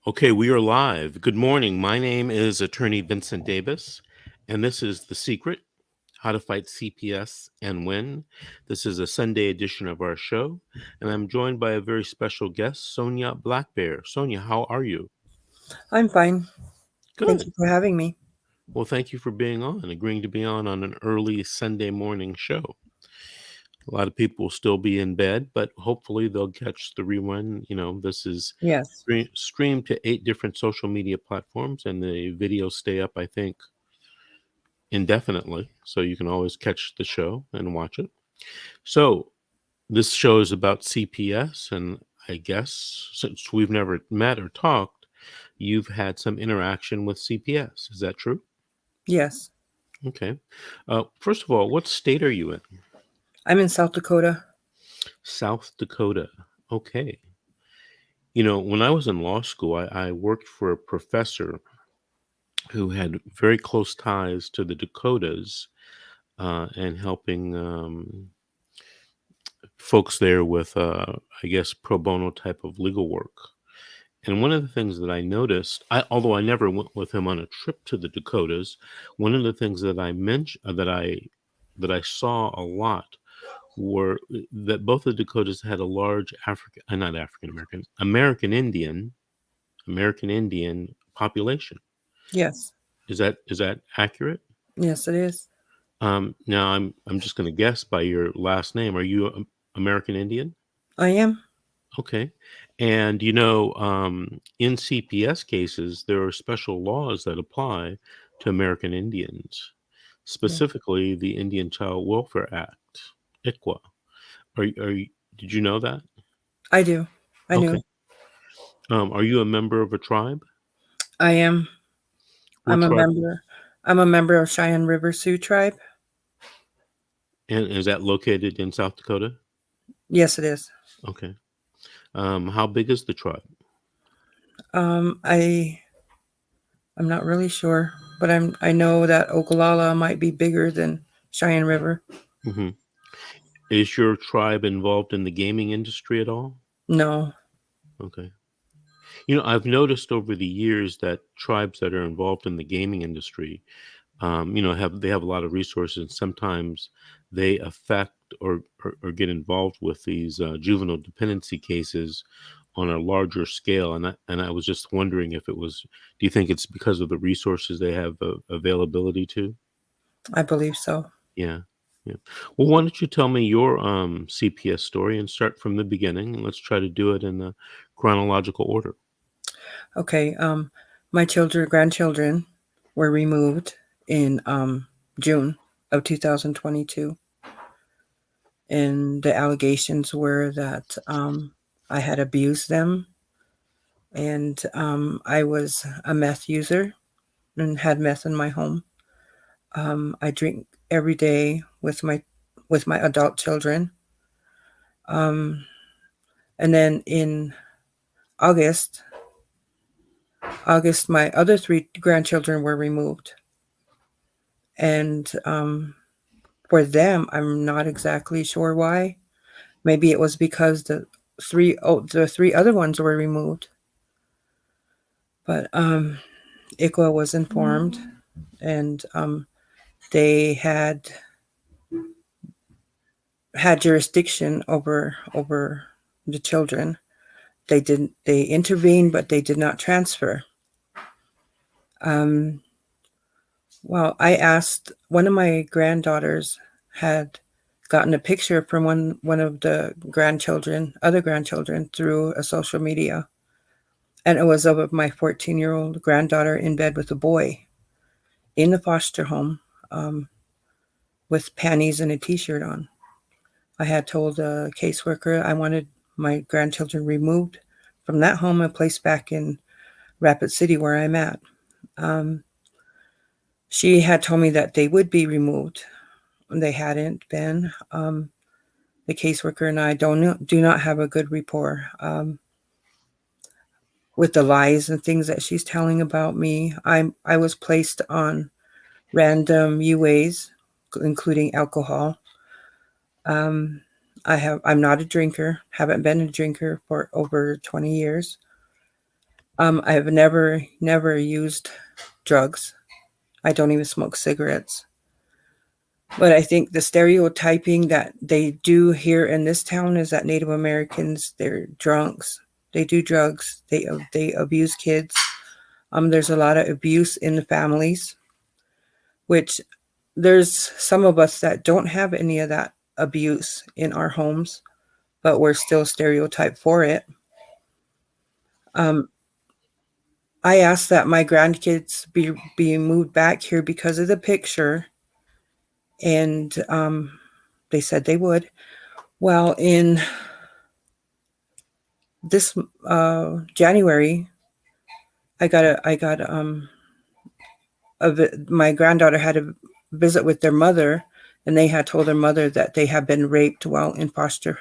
Okay, we are live. Good morning. My name is Attorney Vincent Davis, and this is The Secret: How to Fight CPS and Win. This is a Sunday edition of our show, and I'm joined by a very special guest, Sonia Blackbear. Sonia, how are you? I'm fine. Thank Good. you for having me. Well, thank you for being on, agreeing to be on an early Sunday morning show. A lot of people will still be in bed, but hopefully they'll catch the rewind. This is Yes. streamed to 8 different social media platforms, and the videos stay up, I think, indefinitely. So you can always catch the show and watch it. So this show is about CPS, and I guess since we've never met or talked, you've had some interaction with CPS. Is that true? Yes. Okay. First of all, what state are you in? I'm in South Dakota. South Dakota. Okay. When I was in law school, I worked for a professor who had very close ties to the Dakotas, and helping folks there with, I guess, pro bono type of legal work. And one of the things that I noticed, although I never went with him on a trip to the Dakotas, one of the things that I mentioned that I saw a lot were that both the Dakotas had a large not African American, American Indian population. Yes. Is that accurate? Yes, it is. Now I'm just going to guess by your last name. Are you American Indian? I am. Okay. And in CPS cases, there are special laws that apply to American Indians, Yeah. specifically the Indian Child Welfare Act, ICWA. Did you know that? I do. I Okay. knew. Are you a member of a tribe? I am. What I'm a tribe? member. I'm a member of Cheyenne River Sioux tribe. And is that located in South Dakota? Yes, it is. Okay. How big is the tribe? I I'm not really sure, but I know that Ogallala might be bigger than Cheyenne River. Hmm. Is your tribe involved in the gaming industry at all? No. Okay. I've noticed over the years that tribes that are involved in the gaming industry, have a lot of resources. And sometimes they affect or get involved with these juvenile dependency cases on a larger scale. And I was just wondering if it was. Do you think it's because of the resources they have availability to? I believe so. Yeah. Yeah. Well, why don't you tell me your CPS story and start from the beginning, and let's try to do it in the chronological order. Okay. My grandchildren were removed in June of 2022. And the allegations were that I had abused them, and I was a meth user and had meth in my home. I drink every day with my adult children, um, and then in August, my other three grandchildren were removed, and for them, I'm not exactly sure why. Maybe it was because the three other ones were removed, but ICWA was informed, and they had jurisdiction over the children. They intervened, but they did not transfer. Um, well, I asked one of my granddaughters had gotten a picture from one of the other grandchildren, through a social media, and it was of my 14-year-old granddaughter in bed with a boy in the foster home, um, with panties and a t-shirt on. I had told the caseworker I wanted my grandchildren removed from that home and placed back in Rapid City where I'm at. Um, she had told me that they would be removed. They hadn't been. The caseworker and I do not have a good rapport, with the lies and things that she's telling about me. I was placed on random UAs, including alcohol. Um, I'm not a drinker. Haven't been a drinker for over 20 years. I've never used drugs. I don't even smoke cigarettes. But I think the stereotyping that they do here in this town is that Native Americans, they're drunks, they do drugs, they abuse kids. There's a lot of abuse in the families, which there's some of us that don't have any of that abuse in our homes, but we're still stereotyped for it. Um, I asked that my grandkids be moved back here because of the picture, and they said they would. Well, in this January, I got my granddaughter had a visit with their mother, and they had told their mother that they had been raped while in foster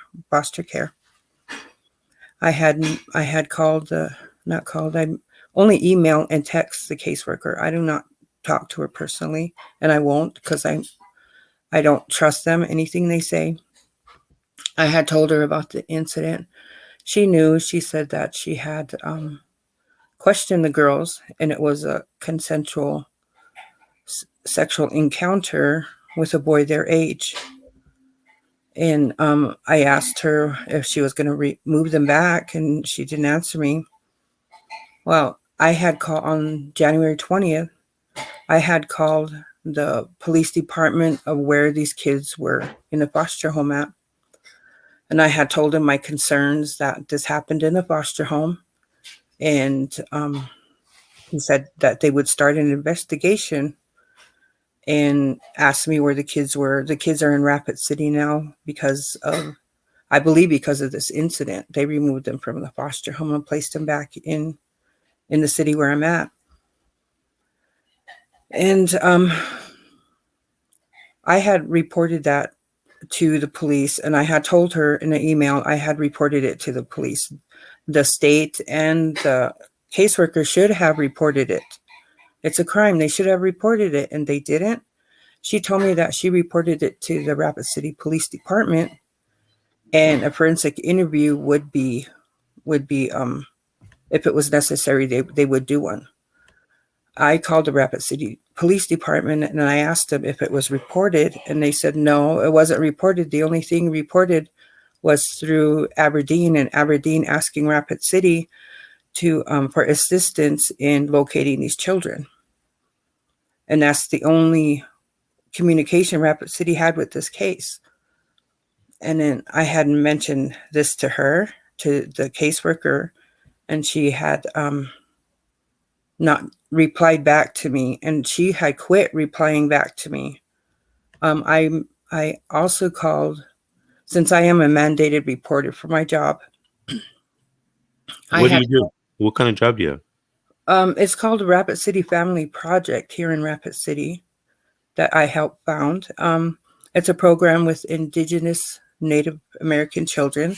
care. I had called not called, I only email and text the caseworker. I do not talk to her personally, and I won't because I don't trust them, anything they say. I had told her about the incident. She knew. She said that she had questioned the girls, and it was a consensual sexual encounter with a boy their age. And I asked her if she was going to move them back, and she didn't answer me. Well, I had called on January 20th. I had called the police department of where these kids were in the foster home at. And I had told them my concerns that this happened in the foster home. And he said that they would start an investigation and asked me where the kids were. The kids are in Rapid City now because of, I believe because of this incident. They removed them from the foster home and placed them back in the city where I'm at. And I had reported that to the police, and I had told her in an email I had reported it to the police. The state and the caseworker should have reported it. It's a crime. They should have reported it, and they didn't. She told me that she reported it to the Rapid City Police Department, and a forensic interview would be if it was necessary, they would do one. I called the Rapid City Police Department and I asked them if it was reported, and they said no, it wasn't reported. The only thing reported was through Aberdeen, and Aberdeen asking Rapid City to for assistance in locating these children. And that's the only communication Rapid City had with this case. And then I had mentioned this to her, to the caseworker, and she had not replied back to me, and she had quit replying back to me. I also called, since I am a mandated reporter for my job. What do you do? What kind of job do you have? It's called the Rapid City Family Project here in Rapid City that I helped found. It's a program with Indigenous Native American children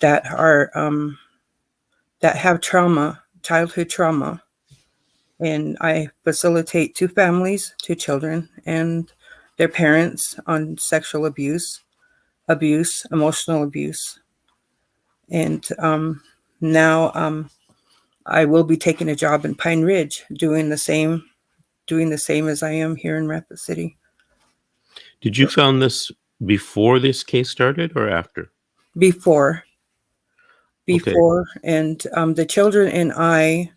that are that have trauma, childhood trauma, and I facilitate 2 families, 2 children, and their parents on sexual abuse, emotional abuse, and now I will be taking a job in Pine Ridge, doing the same as I am here in Rapid City. Did you found this before this case started or after? Before, Okay. and the children and I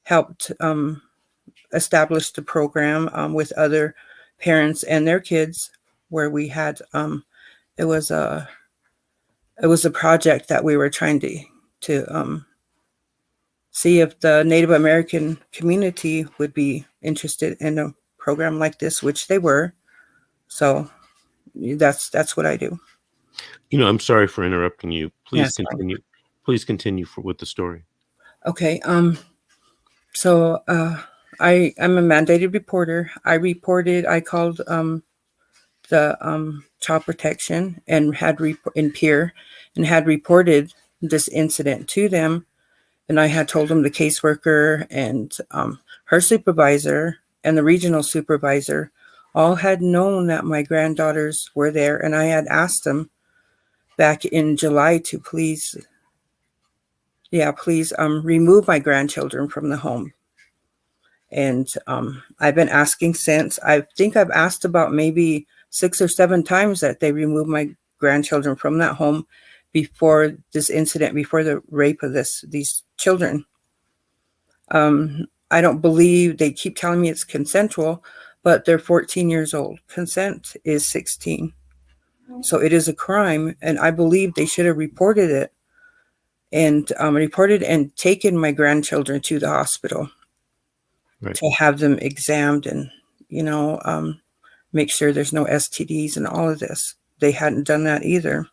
helped establish the program with other parents and their kids, where we had it was a project that we were trying to see if the Native American community would be interested in a program like this, which they were. So that's what I do. I'm sorry for interrupting you. Please Yes. Fine. continue. Please continue with the story. Okay. So I'm a mandated reporter. I called the child protection and had in peer and had reported this incident to them. And I had told them the caseworker and her supervisor and the regional supervisor all had known that my granddaughters were there. And I had asked them back in July to please Yeah, please remove my grandchildren from the home. And I've been asking since. I think I've asked about maybe 6 or 7 times that they remove my grandchildren from that home before this incident, before the rape of these children. I don't believe, they keep telling me it's consensual, but they're 14 years old. Consent is 16. So it is a crime, and I believe they should have reported it and taken my grandchildren to the hospital Right. to have them examined and, you know, make sure there's no STDs and all of this. They hadn't done that either.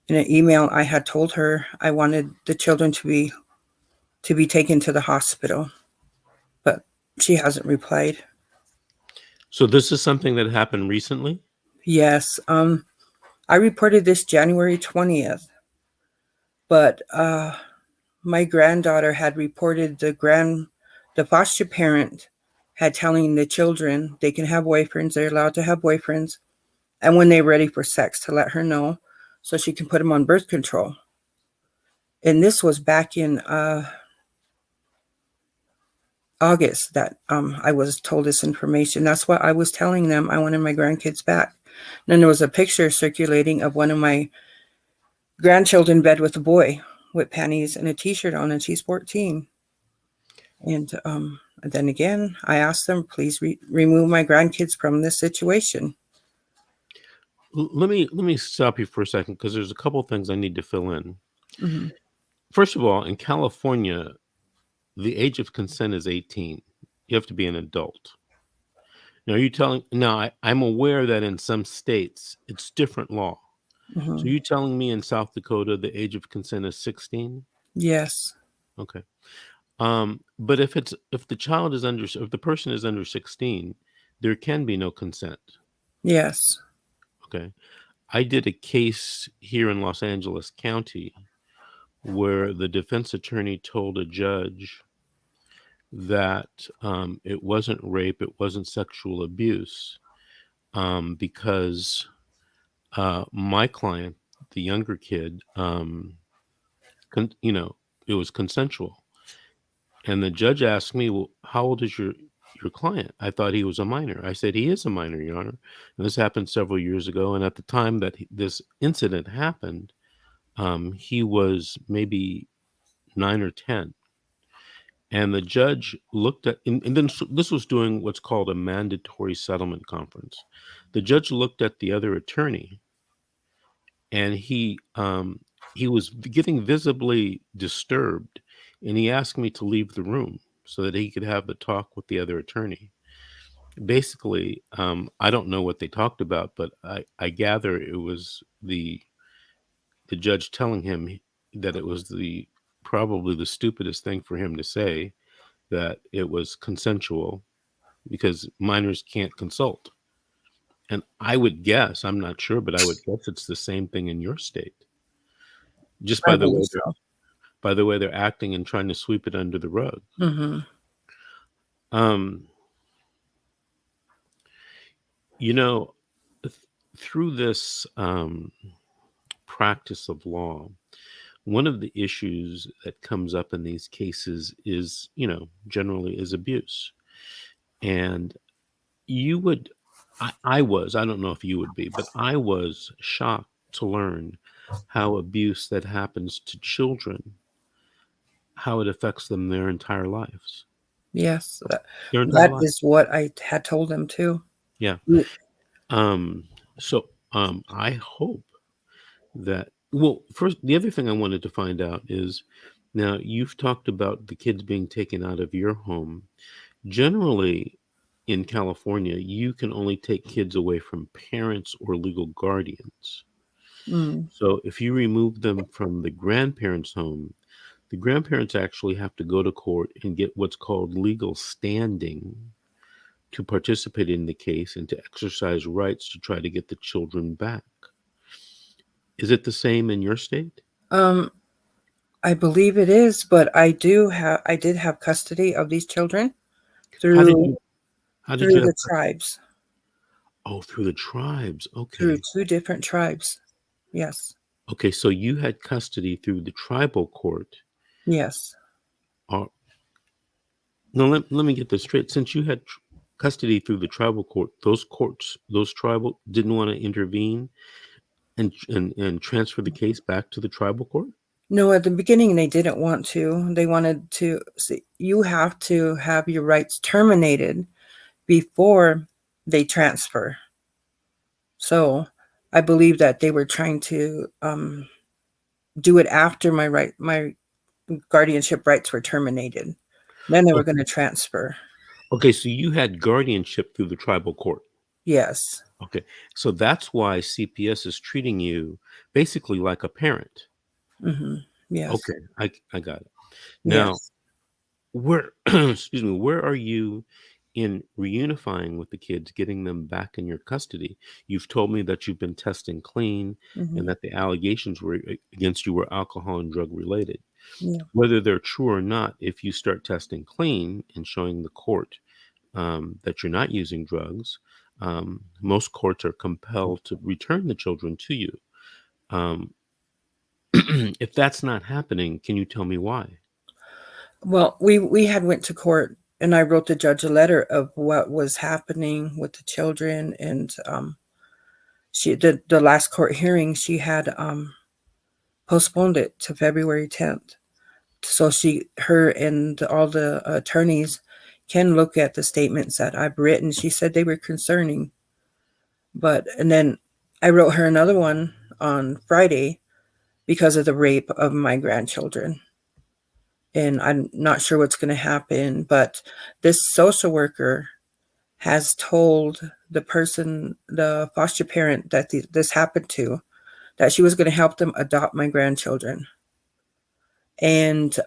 In an email, I had told her I wanted the children to be taken to the hospital, but she hasn't replied. So this is something that happened recently? Yes, I reported this January 20th, but my granddaughter had reported the foster parent had telling the children they can have boyfriends, they're allowed to have boyfriends, and when they're ready for sex to let her know so she can put them on birth control. And this was back in August that I was told this information. That's what I was telling them. I wanted my grandkids back. And then there was a picture circulating of one of my grandchildren in bed with a boy with panties and a t-shirt on, and she's 14. And then again, I asked them, please remove my grandkids from this situation. Let me stop you for a second because there's a couple things I need to fill in. Mm-hmm. First of all, in California, the age of consent is 18. You have to be an adult. Now, I'm aware that in some states it's different law. So Mm-hmm. you telling me in South Dakota the age of consent is 16? Yes. Okay. But if the person is under 16, there can be no consent. Yes. Okay. I did a case here in Los Angeles County where the defense attorney told a judge that it wasn't rape, it wasn't sexual abuse, because my client, the younger kid, it was consensual. And the judge asked me, "Well, how old is your client?" I thought he was a minor. I said, "He is a minor, Your Honor." And this happened several years ago. And at the time that this incident happened, he was maybe 9 or 10. And the judge looked at, and then this was doing what's called a mandatory settlement conference. The judge looked at the other attorney, and he was getting visibly disturbed, and he asked me to leave the room so that he could have the talk with the other attorney. Basically, I don't know what they talked about, but I gather it was the judge telling him that it was probably the stupidest thing for him to say, that it was consensual because minors can't consult. And I would guess, I'm not sure, but I would guess it's the same thing in your state. Just I believe so. by the way they're acting and trying to sweep it under the rug. Mm-hmm. Um, you know, through this practice of law, one of the issues that comes up in these cases is, generally is abuse. And you would, I don't know if you would be, but I was shocked to learn how abuse that happens to children, how it affects them their entire lives. Yes. Their entire That lives. is what I had told them too. Yeah. Mm. I hope that, well, first, the other thing I wanted to find out is, now you've talked about the kids being taken out of your home. Generally, in California, you can only take kids away from parents or legal guardians. Mm. So if you remove them from the grandparents' home, the grandparents actually have to go to court and get what's called legal standing to participate in the case and to exercise rights to try to get the children back. Is it the same in your state? Um, I believe it is, but I did have custody of these children How did through you how did you through have the tribes, Oh, through the tribes. through Okay. 2 different tribes. Yes. Okay, so you had custody through the tribal court. Yes. Or no, let me get this straight. Since you had custody through the tribal court, those courts, those tribal didn't want to intervene and transfer the case back to the tribal court? No, at the beginning they didn't want to. They wanted to see you have to have your rights terminated before they transfer. So I believe that they were trying to do it after my guardianship rights were terminated. Then they were going Okay. to transfer. Okay, so you had guardianship through the tribal court. Yes. Okay. So that's why CPS is treating you basically like a parent. Hmm. Yes. Okay, I got it. Now, Yes. where excuse me, where are you in reunifying with the kids, getting them back in your custody? You've told me that you've been testing clean and Hmm. that the allegations were against you were alcohol and drug related. Yeah. Whether they're true or not, if you start testing clean and showing the court that you're not using drugs, most courts are compelled to return the children to you. Um, if that's not happening, can you tell me why? Well, we had went to court, and I wrote the judge a letter of what was happening with the children, and she the last court hearing she had postponed it to February 10th. So her and all the attorneys can look at the statements that I've written. She said they were concerning, and then I wrote her another one on Friday because of the rape of my grandchildren. And I'm not sure what's going to happen, but this social worker has told the foster parent that this happened to, that she was going to help them adopt my grandchildren. And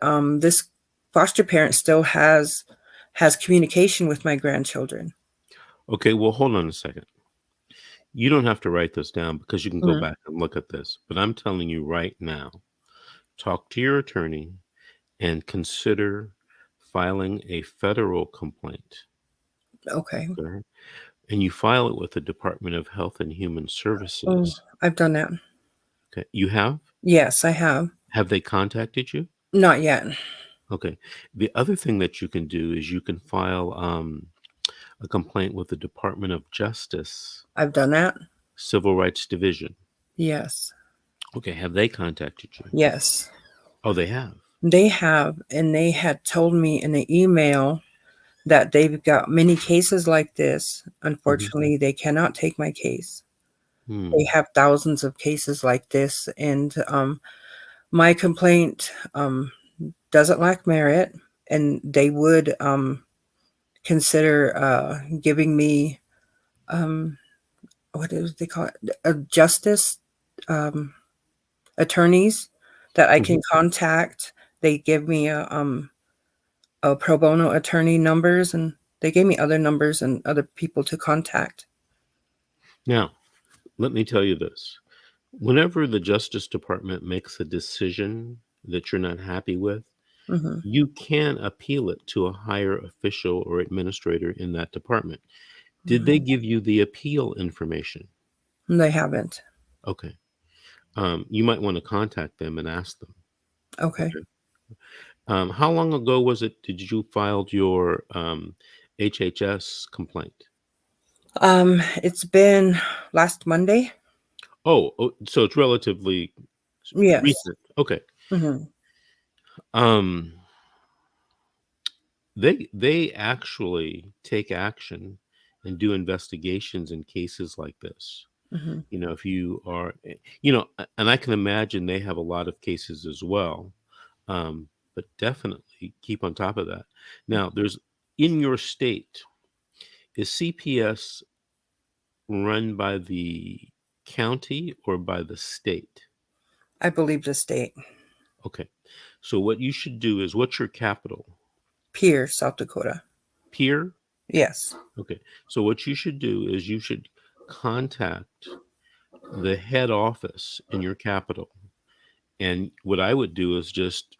this foster parent still has communication with my grandchildren. Okay, well, hold on a second. You don't have to write this down because you can go Mm, back and look at this. But I'm telling you right now, talk to your attorney and consider filing a federal complaint. okay. Okay? And you file it with the Department of Health and Human Oh, Services. I've done that. Okay. You have? Yes, I have. Have they contacted you? Not yet. Okay. The other thing that you can do is you can file a complaint with the Department of Justice, I've done that. Civil Rights Division. Yes. Okay. Have they contacted you? Yes. Oh, they have. They have, and they had told me in the email that they've got many cases like this. Mhm. Unfortunately, they cannot take my case. They Hmm. have thousands of cases like this, and my complaint doesn't lack merit, and they would consider giving me um, what is they call it, a justice um, attorneys that I can Mhm. contact. They give me a pro bono attorney numbers, and they gave me other numbers and other people to contact. Now, let me tell you this. Whenever the Justice Department makes a decision that you're not happy with, Hmm. you can appeal it to a higher official or administrator in that department. Did they Hmm. give you the appeal information? They haven't. Okay. You might want to contact them and ask them. Okay. Okay. How long ago was it did you filed your HHS complaint? It's been last Monday. So it's relatively Yes. recent. Okay. Hmm. Um, they actually take action and do investigations in cases like this. Hmm. You know, if you are, and I can imagine they have a lot of cases as well. But definitely keep on top of that. Now, there's in your state, is CPS run by the county or by the state? I believe the state. Okay. So what you should do is what's your capital? Pierre, South Dakota. Pierre? Yes. Okay. So what you should do is you should contact the head office in your capital. And what I would do is just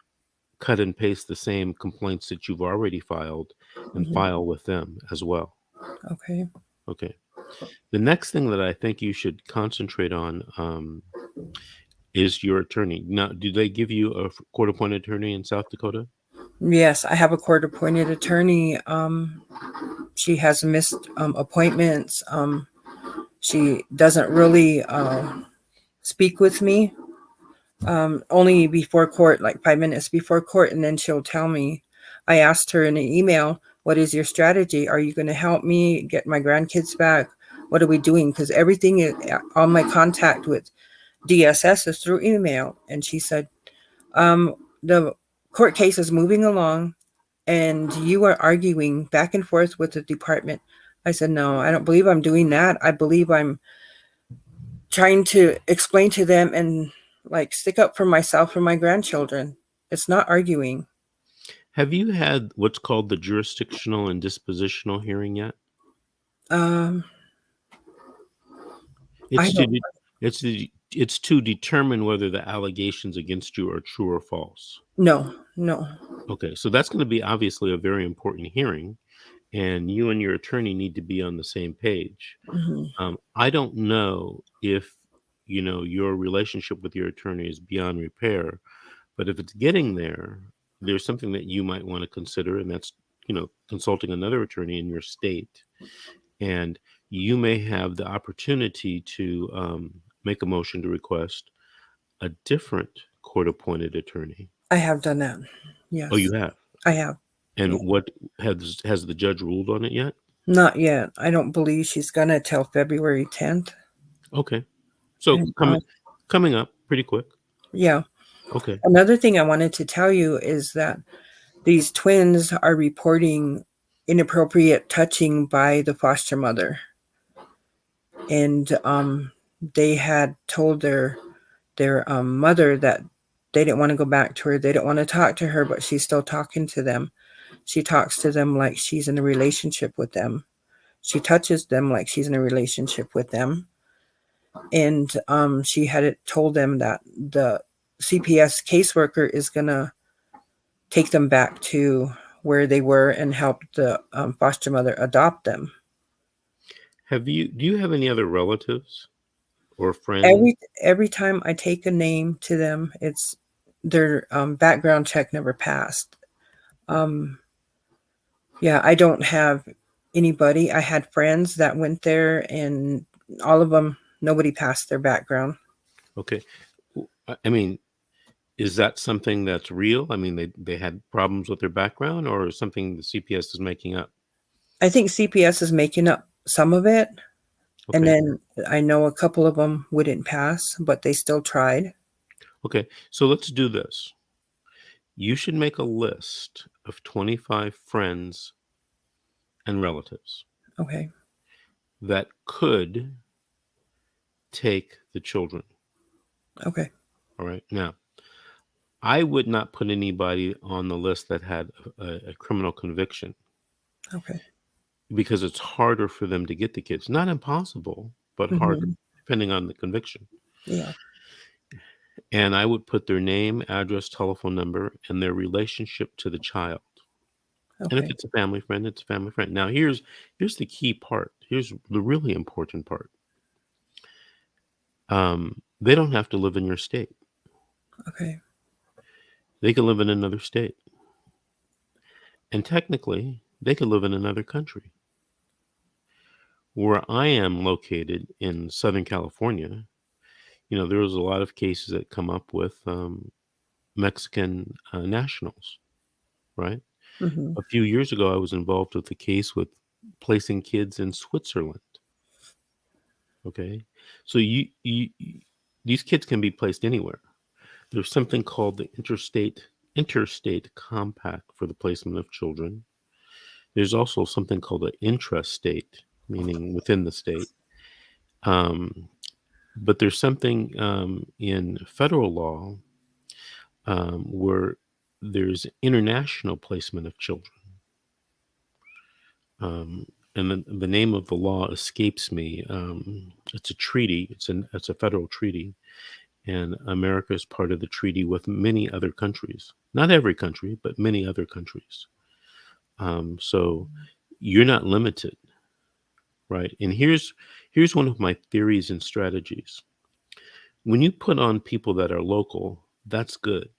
cut and paste the same complaints that you've already filed and Hmm. file with them as well. Okay. Okay. The next thing that I think you should concentrate on, is your attorney. Now, do they give you a court-appointed attorney in South Dakota? Yes, I have a court-appointed attorney. She has missed appointments. She doesn't really speak with me. Only before court, like 5 minutes before court, and then she'll tell me. I asked her in an email, "What is your strategy? Are you going to help me get my grandkids back? What are we doing?" Because everything is, all my contact with DSS is through email. And she said, the court case is moving along and you are arguing back and forth with the department. I said, no, I don't believe I'm doing that. I believe I'm trying to explain to them and like stick up for myself and my grandchildren. It's not arguing. Have you had what's called the jurisdictional and dispositional hearing yet? Um, I It's to don't de- it's to determine whether the allegations against you are true or false. no, no. Okay, so that's going to be obviously a very important hearing, and you and your attorney need to be on the same page. Hmm. I don't know if your relationship with your attorney is beyond repair, but if it's getting there, there's something that you might want to consider, and that's consulting another attorney in your state, and you may have the opportunity to make a motion to request a different court-appointed attorney. I have done that. Oh, you Yes, have? I have. And Yeah. what has the judge ruled on it yet? Not yet. I don't believe she's gonna till February 10th. Okay, so And coming up pretty quick. yeah. Okay. Another thing I wanted to tell you is that these twins are reporting inappropriate touching by the foster mother. And they had told their mother that they didn't want to go back to her. They didn't want to talk to her, but she's still talking to them. She talks to them like she's in a relationship with them. She touches them like she's in a relationship with them. And she had told them that the CPS caseworker is going to take them back to where they were and help the foster mother adopt them. Do you have any other relatives or friends? Every time I take a name to them, it's their background check never passed. Yeah, I don't have anybody. I had friends that went there, and all of them, nobody passed their background. Okay. I mean, is that something that's real? I mean, they had problems with their background, or something the CPS is making up? I think CPS is making up some of it, and Okay. then I know a couple of them wouldn't pass, but they still tried. Okay. So let's do this. You should make a list of 25 friends and relatives Okay. that could take the children. Okay. All right. Now, I would not put anybody on the list that had a criminal conviction, Okay. because it's harder for them to get the kids. Not impossible, but harder, Hmm. depending on the conviction. Yeah. And I would put their name, address, telephone number, and their relationship to the child. And if Okay. it's a family friend, it's a family friend. Now, here's the key part. Here's the really important part. They don't have to live in your state. Okay. They can live in another state. And technically, they could live in another country. Where I am located in Southern California, there was a lot of cases that come up with Mexican nationals, right? Hmm. A few years ago, I was involved with a case with placing kids in Switzerland. Okay, so these kids can be placed anywhere. There's something called the interstate compact for the placement of children. There's also something called an intrastate, meaning within the state. But there's something in federal law where there's international placement of children. And the name of the law escapes me. It's a treaty. It's a federal treaty, and America is part of the treaty with many other countries. Not every country, but many other countries. So you're not limited, right? And here's one of my theories and strategies. When you put on people that are local, that's good.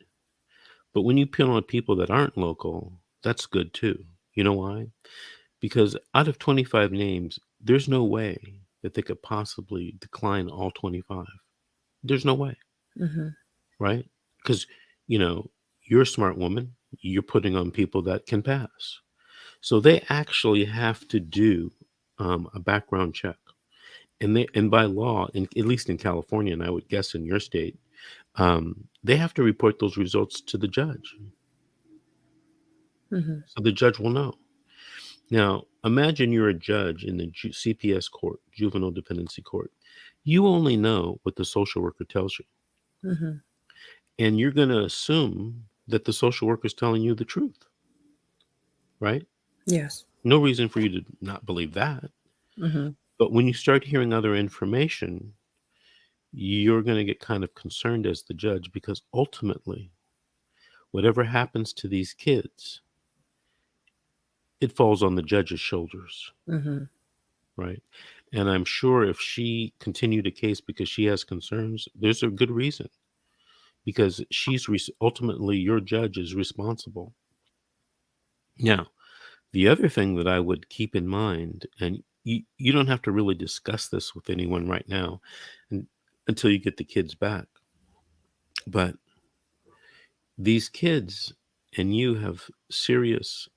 But when you put on people that aren't local, that's good too. You know why? Because out of 25 names, there's no way that they could possibly decline all 25. There's no way, Mhm. right? Because, you know, you're a smart woman, you're putting on people that can pass. So they actually have to do a background check. And by law, at least in California, and I would guess in your state, they have to report those results to the judge. Mhm. So the judge will know. Now, imagine you're a judge in the CPS court, juvenile dependency court. You only know what the social worker tells you. Mhm. And you're going to assume that the social worker is telling you the truth, right? Yes. No reason for you to not believe that. Mhm. But when you start hearing other information, you're going to get kind of concerned as the judge because ultimately, whatever happens to these kids, it falls on the judge's shoulders, Mhm. right? And I'm sure if she continued a case because she has concerns, there's a good reason because ultimately your judge is responsible. Now, the other thing that I would keep in mind, and you don't have to really discuss this with anyone right now and, until you get the kids back, but these kids and you have serious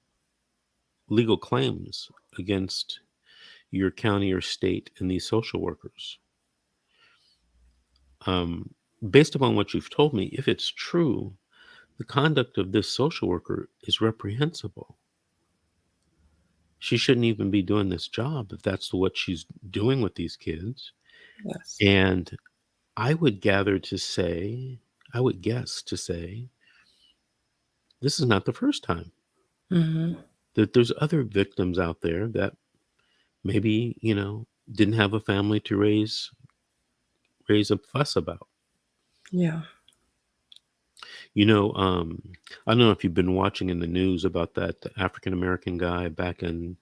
legal claims against your county or state and these social workers. Um, Based upon what you've told me, if it's true, the conduct of this social worker is reprehensible. She shouldn't even be doing this job if that's what she's doing with these kids. Yes. And I would gather to say, I would guess to say, this is not the first time Mhm. that there's other victims out there that maybe, didn't have a family to raise a fuss about. Yeah. You know, I don't know if you've been watching in the news about that African American guy back in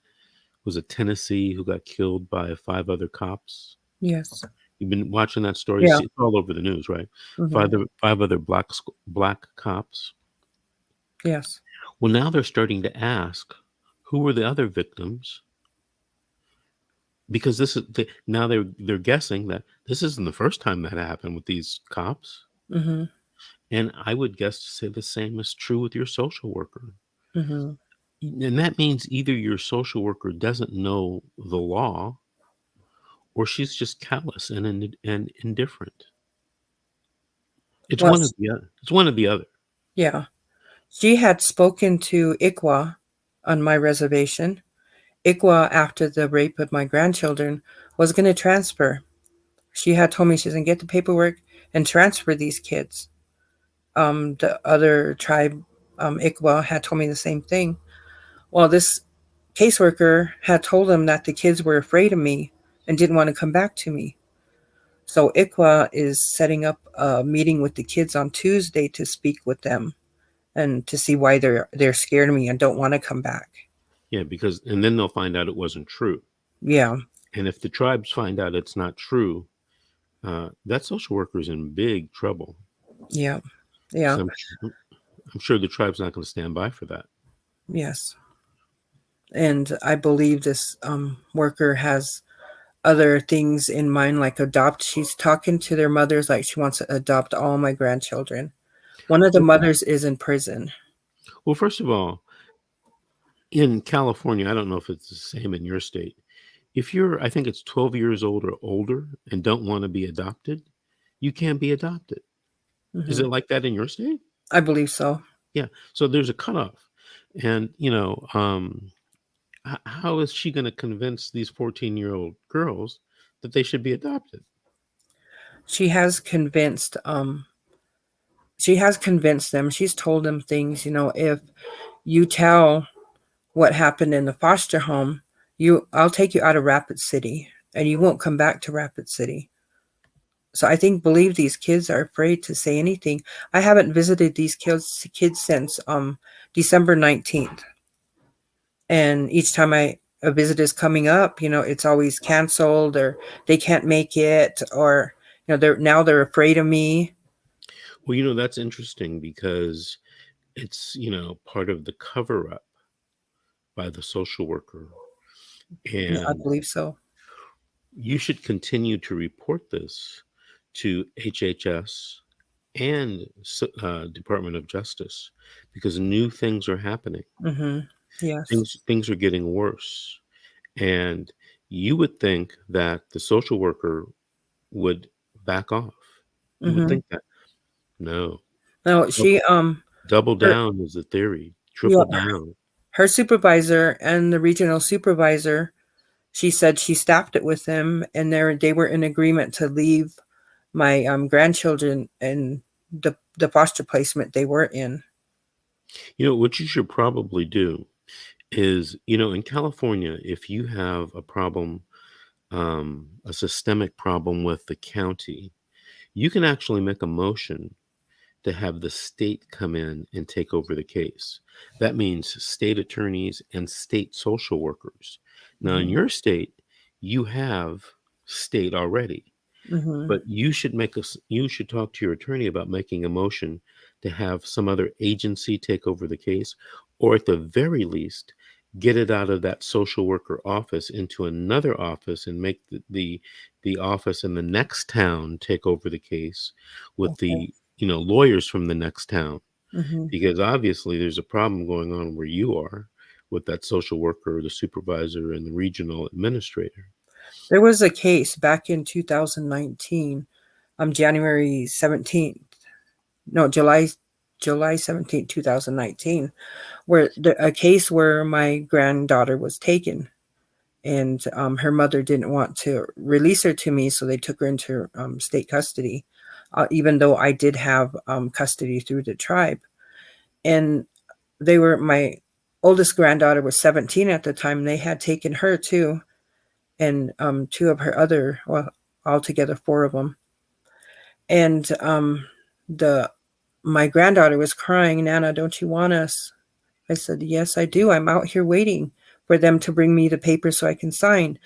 was it Tennessee who got killed by five other cops. Yes. You've been watching that story. Yeah. See, it's all over the news, right? Mhm. Five other black cops. Yes. Well, now they're starting to ask who were the other victims because now they're guessing that this isn't the first time that happened with these cops. Mhm. And I would guess to say the same is true with your social worker. Mhm. And that means either your social worker doesn't know the law or she's just callous and indifferent. It's Well, one of the other. It's one of the other. yeah. She had spoken to Ikwa on my reservation. Ikwa, after the rape of my grandchildren, was going to transfer. She had told me she's going to get the paperwork and transfer these kids. The other tribe, Ikwa, had told me the same thing. Well, this caseworker had told them that the kids were afraid of me and didn't want to come back to me. So Ikwa is setting up a meeting with the kids on Tuesday to speak with them and to see why they're scared of me and don't want to come back. Yeah, because and then they'll find out it wasn't true. Yeah, And if the tribes find out it's not true, that social worker is in big trouble. yeah, yeah, So I'm sure the tribe's not going to stand by for that. yes. And I believe this worker has other things in mind, like adopt. She's talking to their mothers like she wants to adopt all my grandchildren. One of the Well, mothers is in prison. well, first of all, in California, I don't know if it's the same in your state. If you're, I think it's 12 years old or older and don't want to be adopted, you can't be adopted. Is Hmm. it like that in your state? I believe so. Yeah. So there's a cutoff. And, how is she going to convince these 14-year-old girls that they should be adopted? She has convinced. She has convinced them. She's told them things. If you tell what happened in the foster home, I'll take you out of Rapid City, and you won't come back to Rapid City. So I believe these kids are afraid to say anything. I haven't visited these kids since December 19th. And each time a visit is coming up, it's always canceled or they can't make it or They're afraid of me. Well, that's interesting because it's, part of the cover up by the social worker. Yeah, I And believe so. you should continue to report this to HHS and Department of Justice because new things are happening. Mhm. Yes. Things are getting worse. And you would think that the social worker would back off. You would Mhm. think that. No. No, Dou- Double her down is the theory. yeah, Triple down. her supervisor and the regional supervisor, she said she staffed it with them, and they were in agreement to leave my grandchildren in the foster placement they were in. What you should probably do is, in California, if you have a problem, a systemic problem with the county, you can actually make a motion to have the state come in and take over the case. That means state attorneys and state social workers. Now, in Mhm. your state, you have state already. Mhm. But you should talk to your attorney about making a motion to have some other agency take over the case, or at the very least, get it out of that social worker office into another office and make the office in the next town take over the case with Okay. the lawyers from the next town. Mhm. Because obviously there's a problem going on where you are with that social worker, the supervisor, and the regional administrator. There was a case back in 2019, January 17th. No, July 17th, 2019, where a case where my granddaughter was taken, and her mother didn't want to release her to me, so they took her into state custody, even though I did have custody through the tribe. And my oldest granddaughter was 17 at the time. They had taken her too, and two of her other, well, altogether four of them. And the my granddaughter was crying, "Nana, don't you want us?" I said, "Yes, I do. I'm out here waiting for them to bring me the paper so I can sign."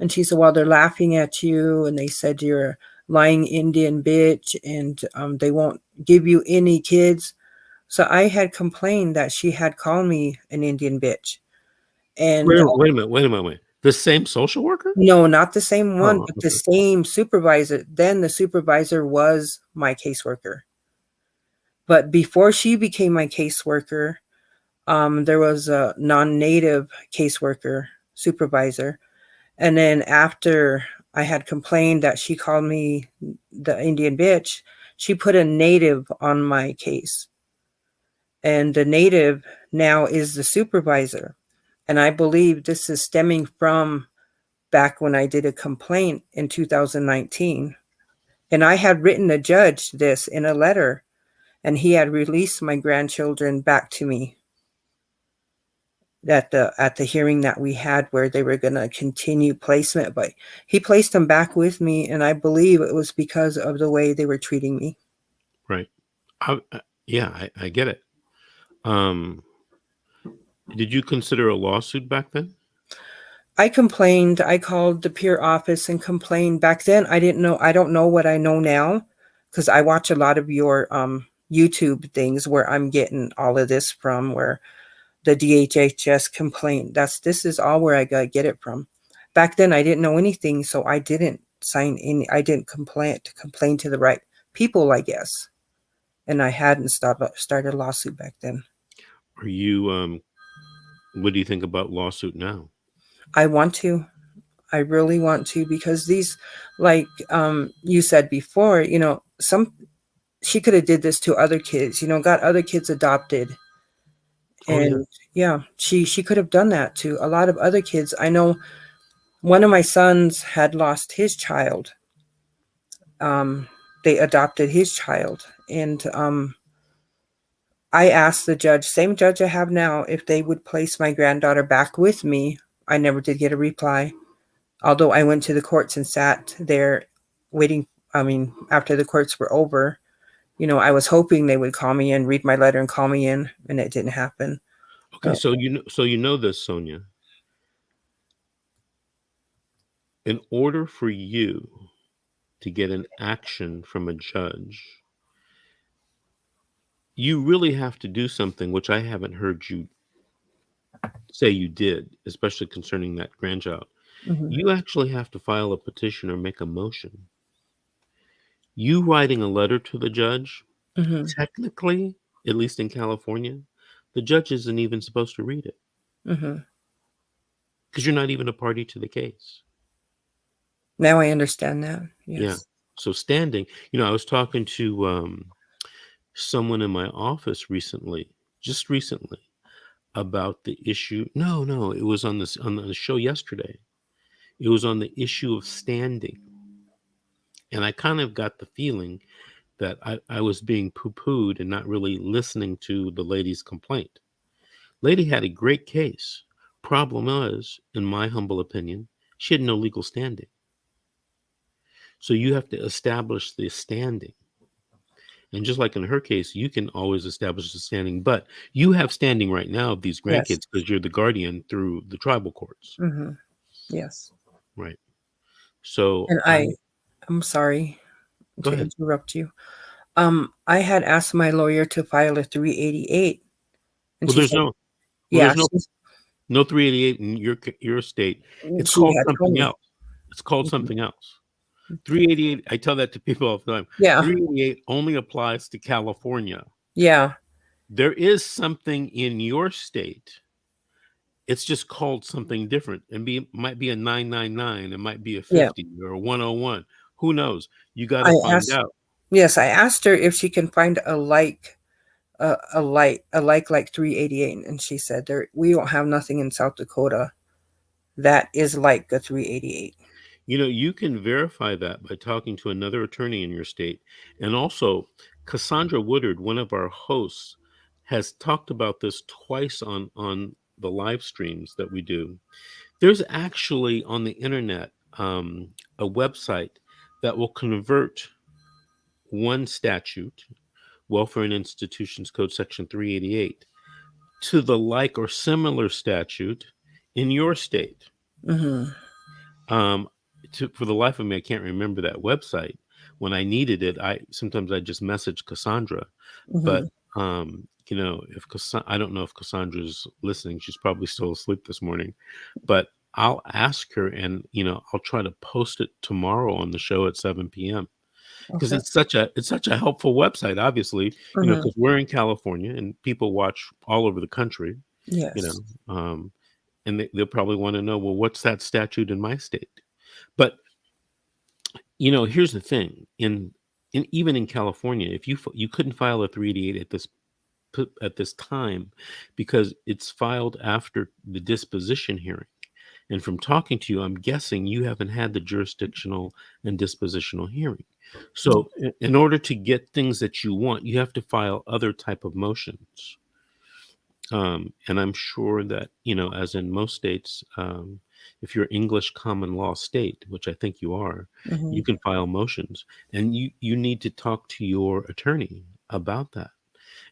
And she said, "Well, they're laughing at you, and they said you're a lying Indian bitch, and they won't give you any kids." So I had complained that she had called me an Indian bitch. And Wait a minute, wait a moment. The same social worker? no, not the same one, Oh, but the okay. same supervisor. Then the supervisor was my caseworker. But before she became my caseworker, there was a non-native caseworker supervisor. And then after I had complained that she called me the Indian bitch, she put a native on my case. And the native now is the supervisor. And I believe this is stemming from back when I did a complaint in 2019. And I had written the judge this in a letter, and he had released my grandchildren back to me at the hearing that we had, where they were going to continue placement, but he placed them back with me, and I believe it was because of the way they were treating me. Right. Yeah, I get it. Um, did you consider a lawsuit back then? I complained. I called the peer office and complained. Back then I don't know what I know now, because I watch a lot of your YouTube things where I'm getting all of this from, where the DHHS complaint. This is all where I got to get it from. Back then I didn't know anything, so I didn't sign any. I didn't complain to the right people, I guess. And I hadn't started a lawsuit back then. Are you what do you think about lawsuit now? I want to. I really want to, because these, like you said before, some she could have did this to other kids. Got other kids adopted, Oh yeah. and yeah, she could have done that to a lot of other kids. I know one of my sons had lost his child. um, they adopted his child. And I asked the judge, same judge I have now, if they would place my granddaughter back with me. I never did get a reply, although I went to the courts and sat there waiting. I mean, after the courts were over, I was hoping they would call me in, read my letter, and call me in, and it didn't happen. Okay, so you know this, Sonia. In order for you to get an action from a judge, you really have to do something which I haven't heard you say you did, especially concerning that grandchild. Mhm. You actually have to file a petition or make a motion. You writing a letter to the judge, Mhm. technically, at least in California, the judge isn't even supposed to read it Mhm. because you're not even a party to the case. Now I understand that. Yeah. Yes. So standing, I was talking to someone in my office recently, just recently, about the issue. No, no, it was on the show yesterday. It was on the issue of standing, and I kind of got the feeling that I was being poo-pooed and not really listening to the lady's complaint. Lady had a great case. Problem is, in my humble opinion, she had no legal standing. So you have to establish the standing. And just like in her case, you can always establish the standing, but you have standing right now of these Yes. grandkids because you're the guardian through the tribal courts, Mhm. Yes. right? So And I'm sorry go to ahead. interrupt you. I had asked my lawyer to file a 388, and Well, she there's said, no, well, yeah, there's no 388 in your state. It's she called had told something me. else. It's called Mhm. something else. 388. I tell that to people all the time. Yeah. 388 only applies to California. Yeah. There is something in your state. It's just called something different, and might be a 999, it might be a Yeah. 50 or a 101. Who knows? You got to I find asked out. Yes, I asked her if she can find a like 388, and she said we don't have nothing in South Dakota that is like a 388. You can verify that by talking to another attorney in your state. And also, Cassandra Woodard, one of our hosts, has talked about this twice on the live streams that we do. There's actually on the internet a website that will convert one statute, Welfare and Institutions Code Section 388, to the like or similar statute in your state. Mhm. Um, for the life of me, I can't remember that website. When I needed it, I just messaged Cassandra. But Mhm. if I don't know if Cassandra's listening, she's probably still asleep this morning. But I'll ask her, and I'll try to post it tomorrow on the show at 7 p.m. because Okay. it's such a helpful website. Obviously, Mhm. because we're in California and people watch all over the country. You Yes. know, um, and they'll probably want to know, well, what's that statute in my state? But here's the thing: in even in California, if you couldn't file a 388 at this time because it's filed after the disposition hearing. And from talking to you, I'm guessing you haven't had the jurisdictional and dispositional hearing. Yeah. So in order to get things that you want, you have to file other type of motions. And I'm sure that, as in most states, if you're English common law state, which I think you are, you Mhm. can file motions, and you need to talk to your attorney about that.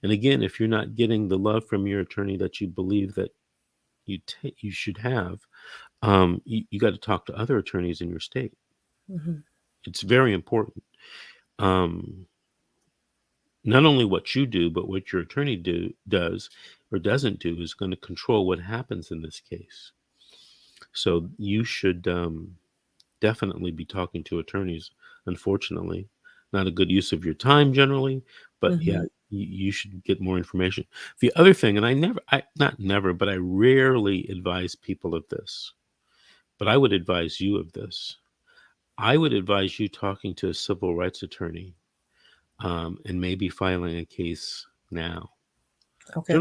And again, if you're not getting the love from your attorney that you believe that you should have, you got to talk to other attorneys in your state. Mhm. It's very important. Um, Not only what you do, but what your attorney does or doesn't do is going to control what happens in this case. So you should definitely be talking to attorneys. Unfortunately, not a good use of your time generally, but yeah, Mhm. you should get more information. The other thing, and I not never, but I rarely advise people of this, but I would advise you of this. I would advise you talking to a civil rights attorney and maybe filing a case now. Okay.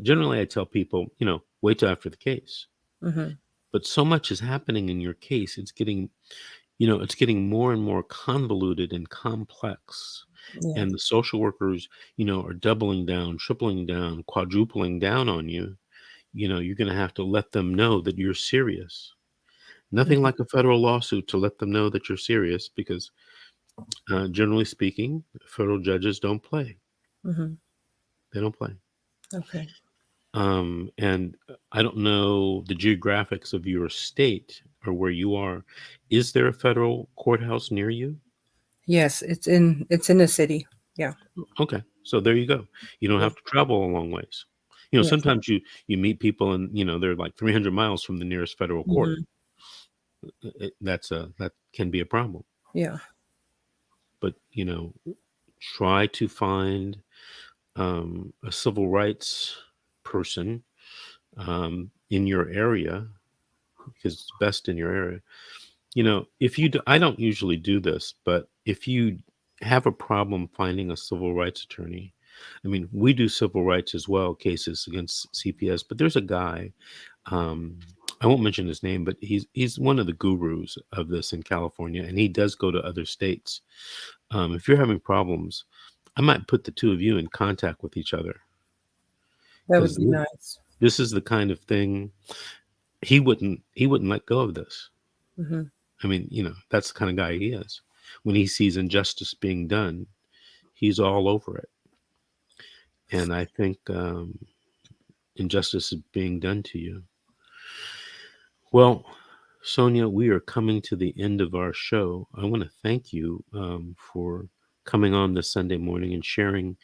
Generally, I tell people, wait till after the case. Mhm. But so much is happening in your case; it's getting more and more convoluted and complex. Yeah. And the social workers, are doubling down, tripling down, quadrupling down on you. You're going to have to let them know that you're serious. Nothing Mhm. like a federal lawsuit to let them know that you're serious because, generally speaking, federal judges don't play. Mhm. They don't play. Okay. And I don't know the geographics of your state or where you are. Is there a federal courthouse near you? Yes, it's in the city. Yeah. Okay, so there you go. You don't Yeah. have to travel a long ways. Yes. Sometimes you meet people and they're like 300 miles from the nearest federal court. Hmm. That can be a problem. Yeah. But try to find a civil rights person in your area because it's best in your area. If you do, I don't usually do this, but if you have a problem finding a civil rights attorney, I mean, we do civil rights as well, cases against CPS, but there's a guy, um, I won't mention his name, but he's one of the gurus of this in California, and he does go to other states. If you're having problems, I might put the two of you in contact with each other That would because be nice. this is the kind of thing he wouldn't let go of this. Hmm. I mean, that's the kind of guy he is. When he sees injustice being done, he's all over it. And I think injustice is being done to you. Well, Sonia, we are coming to the end of our show. I want to thank you for coming on this Sunday morning and sharing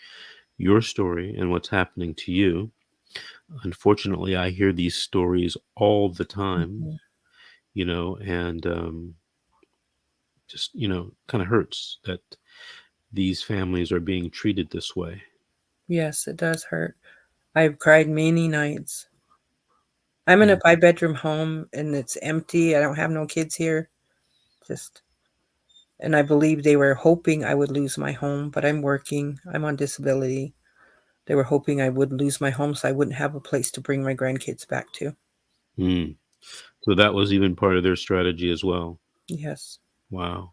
your story and what's happening to you. Unfortunately, I hear these stories all the time, Hmm. and just, kind of hurts that these families are being treated this way. Yes, it does hurt. I've cried many nights. I'm in a Mm. 5-bedroom home and it's empty. I don't have no kids here. Just and I believe they were hoping I would lose my home, but I'm working. I'm on disability. They were hoping I would lose my home so I wouldn't have a place to bring my grandkids back to. Mm. So that was even part of their strategy as well. Yes. Wow.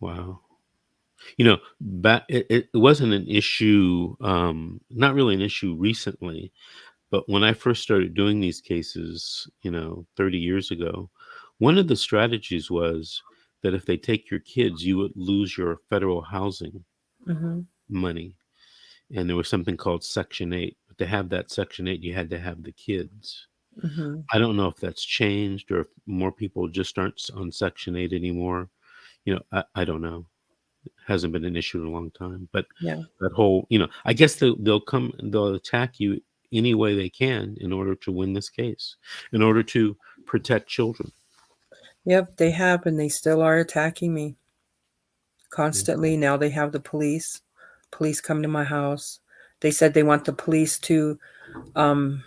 Wow. Back it wasn't an issue, not really an issue recently, but when I first started doing these cases, 30 years ago, one of the strategies was that if they take your kids, you would lose your federal housing Hmm. money. And there was something called Section 8. But to have that Section 8, you had to have the kids. Hmm. I don't know if that's changed or if more people just aren't on Section 8 anymore. I don't know. Hasn't been an issue in a long time. But Yeah. that whole, I guess they'll attack you any way they can in order to win this case, in order to protect children. Yep, they have, and they still are attacking me Yeah. constantly. Now they have the police. Police come to my house. They said they want the police to um,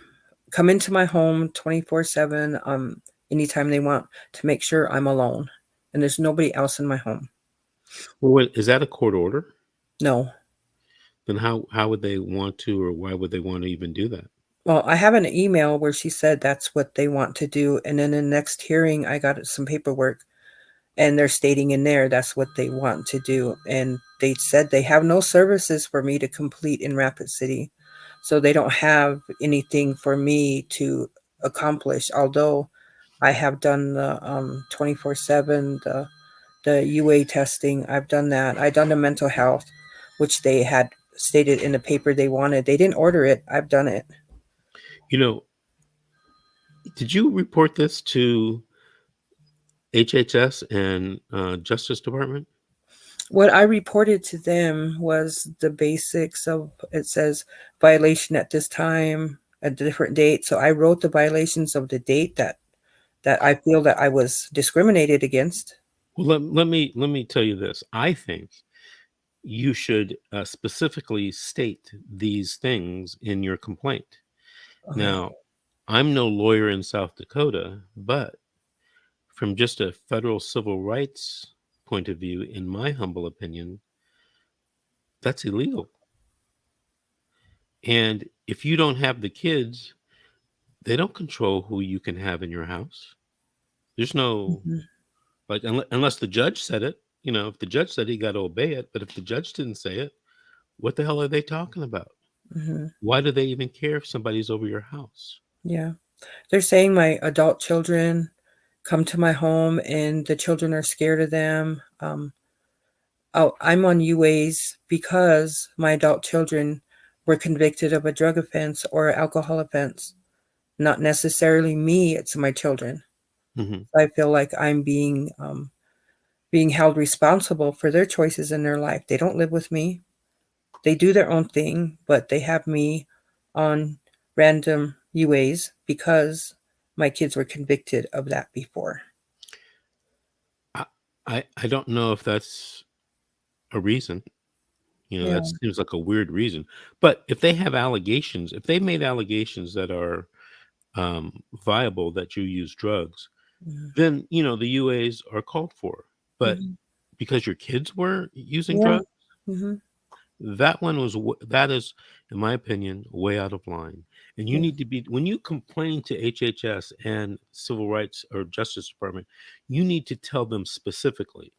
come into my home 24/7, anytime they want to make sure I'm alone. And there's nobody else in my home. Well, wait, is that a court order? No. Then how would they want to, or why would they want to even do that? Well, I have an email where she said that's what they want to do. And then in the next hearing, I got some paperwork and they're stating in there that's what they want to do. And they said they have no services for me to complete in Rapid City. So they don't have anything for me to accomplish, although I have done the 24/7, the UA testing. I've done that. I've done the mental health, which they had stated in the paper they wanted. They didn't order it. I've done it. You know, did you report this to HHS and Justice Department? What I reported to them was the basics of it says violation at this time, a different date. So I wrote the violations of the date that I feel that I was discriminated against. Well, let me tell you this. I think you should specifically state these things in your complaint. Uh-huh. Now, I'm no lawyer in South Dakota, but from just a federal civil rights point of view, in my humble opinion, that's illegal. And if you don't have the kids, they don't control who you can have in your house. There's no, Mhm. like, unless the judge said it. If the judge said it, you got to obey it. But if the judge didn't say it, what the hell are they talking about? Mhm. Why do they even care if somebody's over your house? Yeah. They're saying my adult children come to my home and the children are scared of them. Oh, I'm on UAs because my adult children were convicted of a drug offense or alcohol offense. Not necessarily me, it's my children. Hmm. I feel like I'm being held responsible for their choices in their life. They don't live with me. They do their own thing, but they have me on random UAs because my kids were convicted of that before. I I don't know if that's a reason. That Yeah. seems like a weird reason. But if they have allegations, if they made allegations that are viable that you use drugs, Mhm. then the UAs are called for. But Mhm. because your kids were using Yeah. drugs, Hmm. that is, in my opinion, way out of line. And you Yeah. need to be when you complain to HHS and Civil Rights or Justice Department, you need to tell them specifically,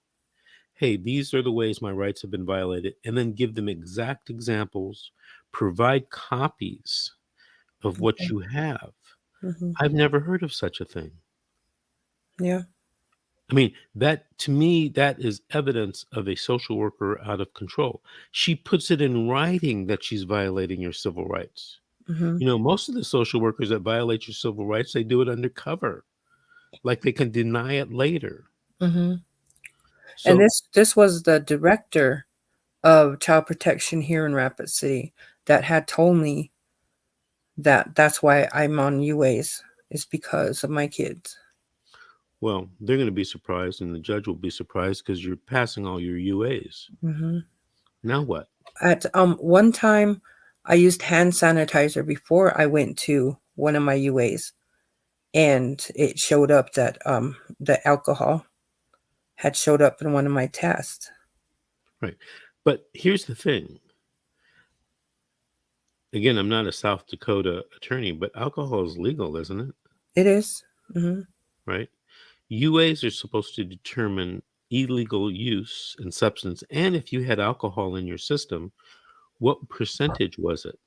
hey, these are the ways my rights have been violated, and then give them exact examples, provide copies of what Okay. you have. Hmm. I've never heard of such a thing. Yeah. I mean, that to me, that is evidence of a social worker out of control. She puts it in writing that she's violating your civil rights. Hmm. Most of the social workers that violate your civil rights, they do it undercover, like they can deny it later. Hmm. And So, this was the director of child protection here in Rapid City that had told me that that's why I'm on UAs is because of my kids. well, they're going to be surprised, and the judge will be surprised because you're passing all your UAs. Hmm. Now what? At one time, I used hand sanitizer before I went to one of my UAs, and it showed up that the alcohol had showed up in one of my tests. Right. But here's the thing. Again, I'm not a South Dakota attorney, but alcohol is legal, isn't it? It is. Mm-hmm. Right. UAs are supposed to determine illegal use and substance. And if you had alcohol in your system, what percentage was it?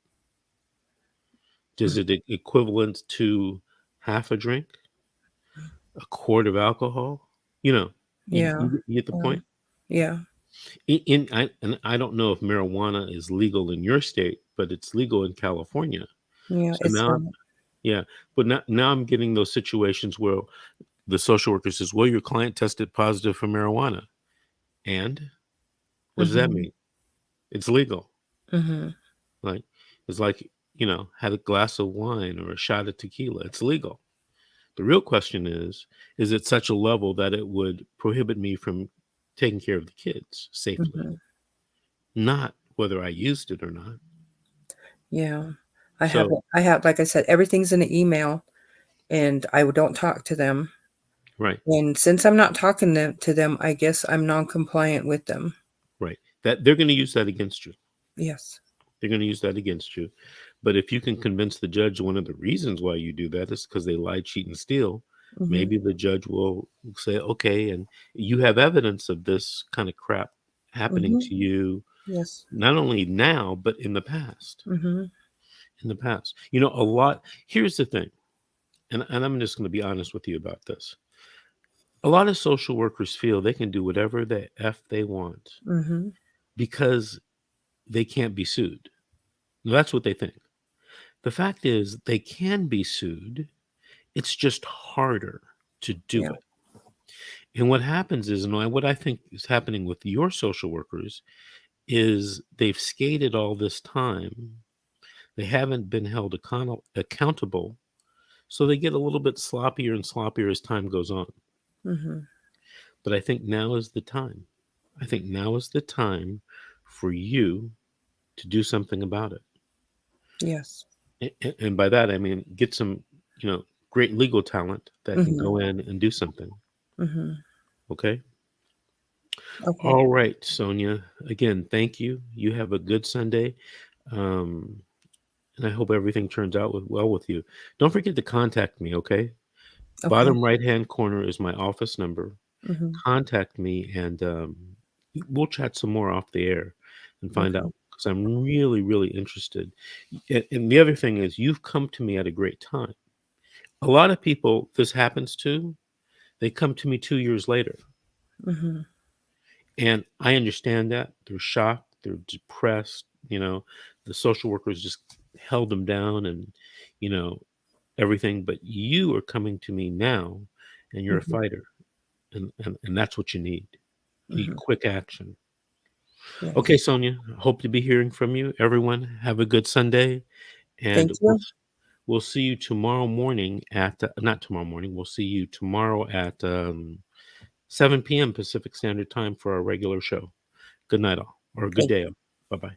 Does it equivalent to half a drink, a quart of alcohol? You know, you, Yeah. you, you get the point? Yeah. And I don't know if marijuana is legal in your state, but it's legal in California. Yeah. So It's now, not. yeah, but now I'm getting those situations where the social worker says, "Well, your client tested positive for marijuana," and what does that Mm-hmm. mean? It's legal. Mm-hmm. Like it's like had a glass of wine or a shot of tequila. It's legal. The real question is it such a level that it would prohibit me from taking care of the kids safely? Mm-hmm. Not whether I used it or not. Yeah. I have. So, I have. Like I said, everything's in an email, and I don't talk to them. right, And since I'm not talking to them, I guess I'm non-compliant with them. right. That they're going to use that against you. Yes. They're going to use that against you. But if you can convince the judge one of the reasons why you do that is because they lie, cheat, and steal, Mm-hmm. maybe the judge will say, okay, and you have evidence of this kind of crap happening Mm-hmm. to you, Yes. not only now, but in the past. Mm-hmm. In the past. A lot, here's the thing, and I'm just going to be honest with you about this. A lot of social workers feel they can do whatever the F they want Mm-hmm. because they can't be sued. That's what they think. The fact is, they can be sued. It's just harder to do Yeah. it. And what happens is, and what I think is happening with your social workers is they've skated all this time. They haven't been held accountable. So they get a little bit sloppier and sloppier as time goes on. Mm-hmm. But I think now is the time. I think now is the time for you to do something about it. Yes. And by that, I mean, get some, great legal talent that can Mm-hmm. go in and do something. Mm-hmm. Okay. Okay. All right, Sonia. Again, thank you. You have a good Sunday. Um, and I hope everything turns out well with you. Don't forget to contact me, okay? Okay. Bottom right hand corner is my office number. Mm-hmm. Contact me and we'll chat some more off the air and find Okay. out because I'm really, really interested. And the other thing is, you've come to me at a great time. A lot of people this happens to, they come to me 2 years later. Mm-hmm. And I understand that. They're shocked, they're depressed, the social workers just held them down and, you know, everything. But you are coming to me now and you're a Mm-hmm. fighter. And that's what you need. need Mhm. quick action. Yes. Okay, Sonia, hope to be hearing from you. Everyone, have a good Sunday, and Thank you. we'll see you tomorrow morning at not tomorrow morning. We'll see you tomorrow at 7 p.m. Pacific Standard Time for our regular show. Good night, all, or good Thank day, all. Bye bye.